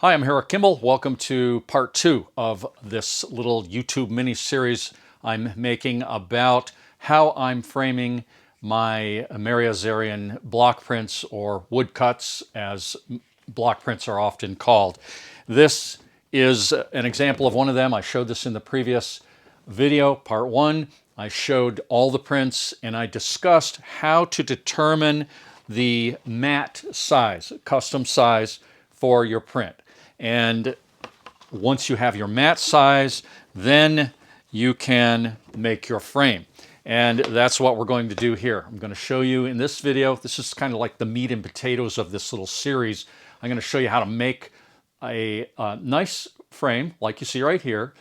Hi, I'm Harold Kimball. Welcome to part 2 of this little YouTube mini series I'm making about how I'm framing my Azarian block prints, or woodcuts as block prints are often called. This is an example of one of them. I showed this in the previous video, part 1. I showed all the prints and I discussed how to determine the mat size, custom size for your print. And once you have your mat size, then you can make your frame. And that's what we're going to do here. I'm going to show you in this video, this is kind of like the meat and potatoes of this little series. I'm going to show you how to make a nice frame, like you see right here,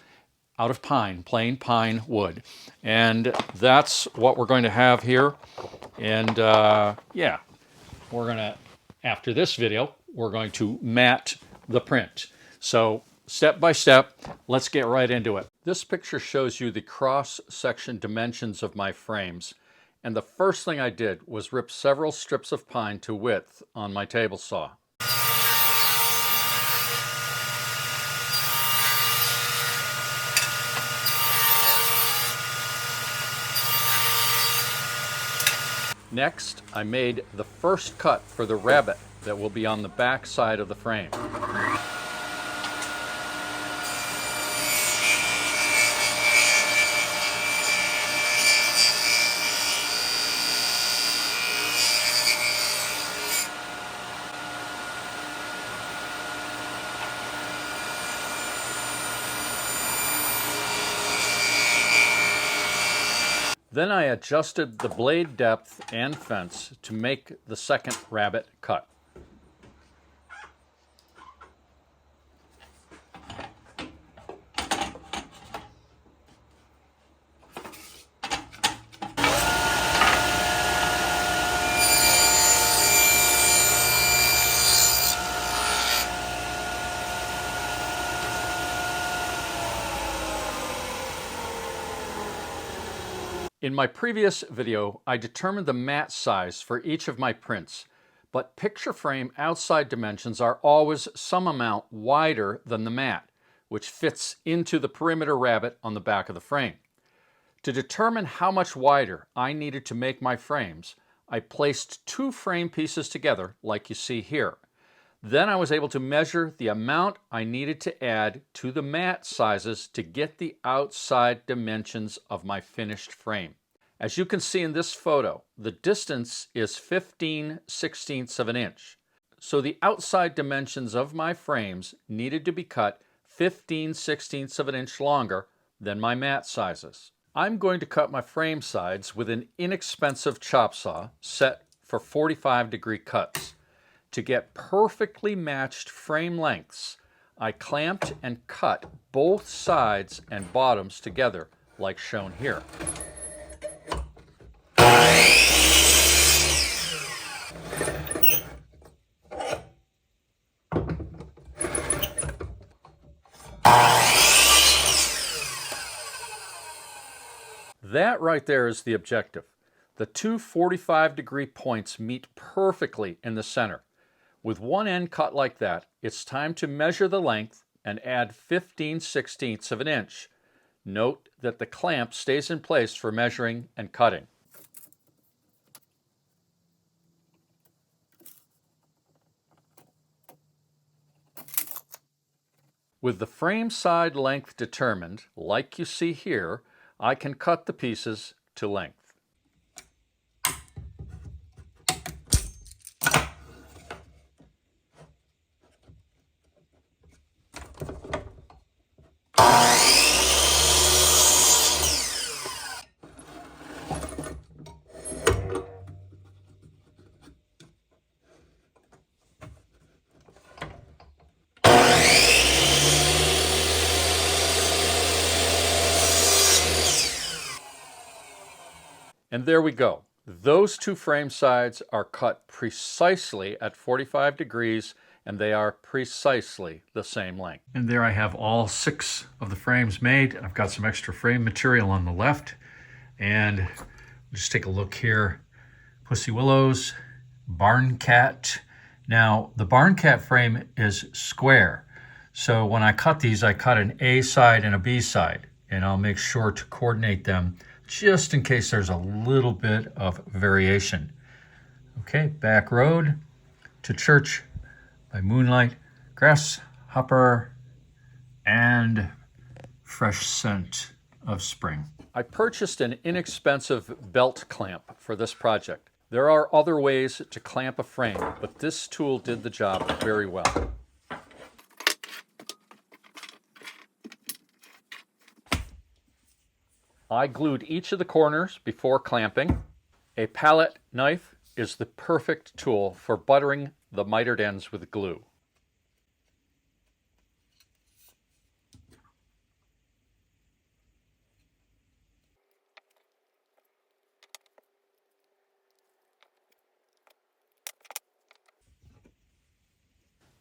out of pine, plain pine wood. And that's what we're going to have here. And yeah, we're going to, after this video, we're going to mat the print. So step by step, let's get right into it. This picture shows you the cross-section dimensions of my frames. And the first thing I did was rip several strips of pine to width on my table saw. Next, I made the first cut for the rabbet that will be on the back side of the frame. Then I adjusted the blade depth and fence to make the second rabbet cut. In my previous video, I determined the mat size for each of my prints, but picture frame outside dimensions are always some amount wider than the mat, which fits into the perimeter rabbet on the back of the frame. To determine how much wider I needed to make my frames, I placed two frame pieces together like you see here. Then I was able to measure the amount I needed to add to the mat sizes to get the outside dimensions of my finished frame. As you can see in this photo, the distance is 15/16 of an inch. So the outside dimensions of my frames needed to be cut 15/16 of an inch longer than my mat sizes. I'm going to cut my frame sides with an inexpensive chop saw set for 45-degree cuts. To get perfectly matched frame lengths, I clamped and cut both sides and bottoms together like shown here. That right there is the objective. The two 45-degree points meet perfectly in the center. With one end cut like that, it's time to measure the length and add 15/16 of an inch. Note that the clamp stays in place for measuring and cutting. With the frame side length determined, like you see here, I can cut the pieces to length. And there we go. Those two frame sides are cut precisely at 45 degrees, and they are precisely the same length. And there I have all 6 of the frames made. I've got some extra frame material on the left. And just take a look here. Pussy Willows, Barn Cat. Now, the Barn Cat frame is square. So when I cut these, I cut an A side and a B side, and I'll make sure to coordinate them just in case there's a little bit of variation. Okay, back road to church by moonlight, grasshopper, and fresh scent of spring. I purchased an inexpensive belt clamp for this project. There are other ways to clamp a frame, but this tool did the job very well. I glued each of the corners before clamping. A palette knife is the perfect tool for buttering the mitered ends with glue.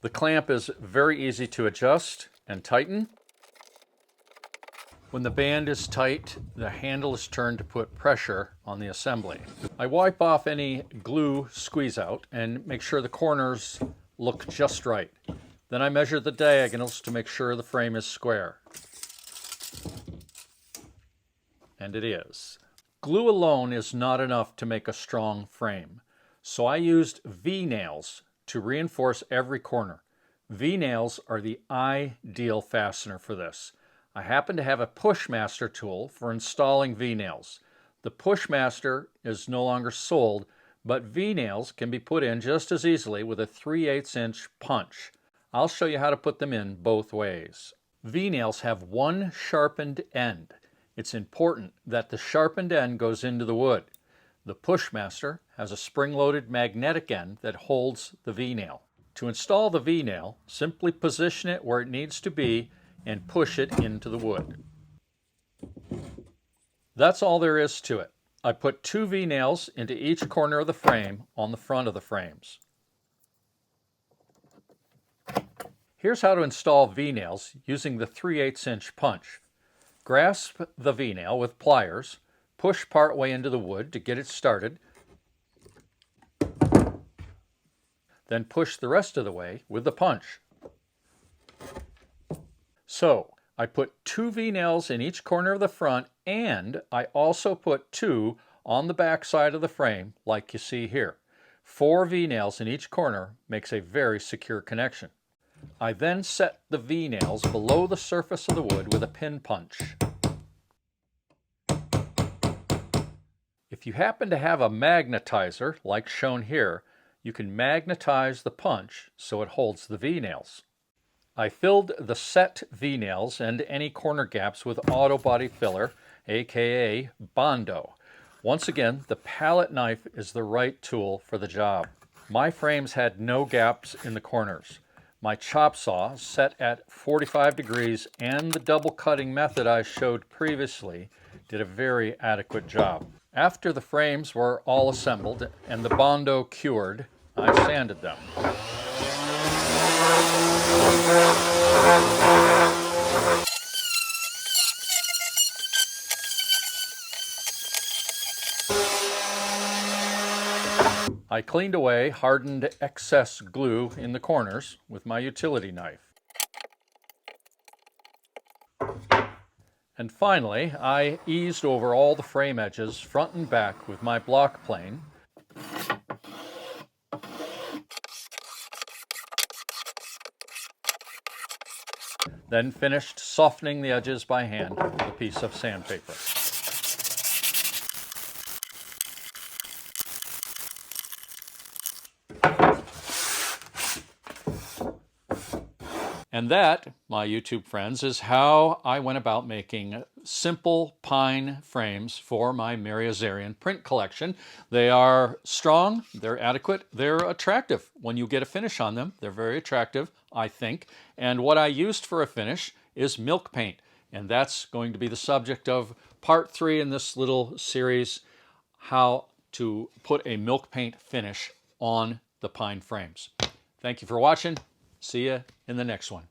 The clamp is very easy to adjust and tighten. When the band is tight, the handle is turned to put pressure on the assembly. I wipe off any glue squeeze out and make sure the corners look just right. Then I measure the diagonals to make sure the frame is square. And it is. Glue alone is not enough to make a strong frame, so I used VNails to reinforce every corner. VNails are the ideal fastener for this. I happen to have a Pushmaster tool for installing VNails. The Pushmaster is no longer sold, but VNails can be put in just as easily with a 3/8 inch punch. I'll show you how to put them in both ways. VNails have one sharpened end. It's important that the sharpened end goes into the wood. The Pushmaster has a spring-loaded magnetic end that holds the V-nail. To install the V-nail, simply position it where it needs to be and push it into the wood. That's all there is to it. I put 2 V-nails into each corner of the frame on the front of the frames. Here's how to install V-nails using the 3/8 inch punch. Grasp the V-nail with pliers, push part way into the wood to get it started, then push the rest of the way with the punch. So, I put 2 V-nails in each corner of the front, and I also put 2 on the back side of the frame, like you see here. 4 V-nails in each corner makes a very secure connection. I then set the V-nails below the surface of the wood with a pin punch. If you happen to have a magnetizer, like shown here, you can magnetize the punch so it holds the V-nails. I filled the set V-nails and any corner gaps with auto body filler, aka Bondo. Once again, the palette knife is the right tool for the job. My frames had no gaps in the corners. My chop saw, set at 45 degrees, and the double cutting method I showed previously did a very adequate job. After the frames were all assembled and the Bondo cured, I sanded them. I cleaned away hardened excess glue in the corners with my utility knife. And finally, I eased over all the frame edges front and back with my block plane. Then finished softening the edges by hand with a piece of sandpaper. And that, my YouTube friends, is how I went about making simple pine frames for my Mary Azarian print collection. They are strong, they're adequate, they're attractive. When you get a finish on them, they're very attractive, I think. And what I used for a finish is milk paint. And that's going to be the subject of part 3 in this little series, how to put a milk paint finish on the pine frames. Thank you for watching. See you in the next one.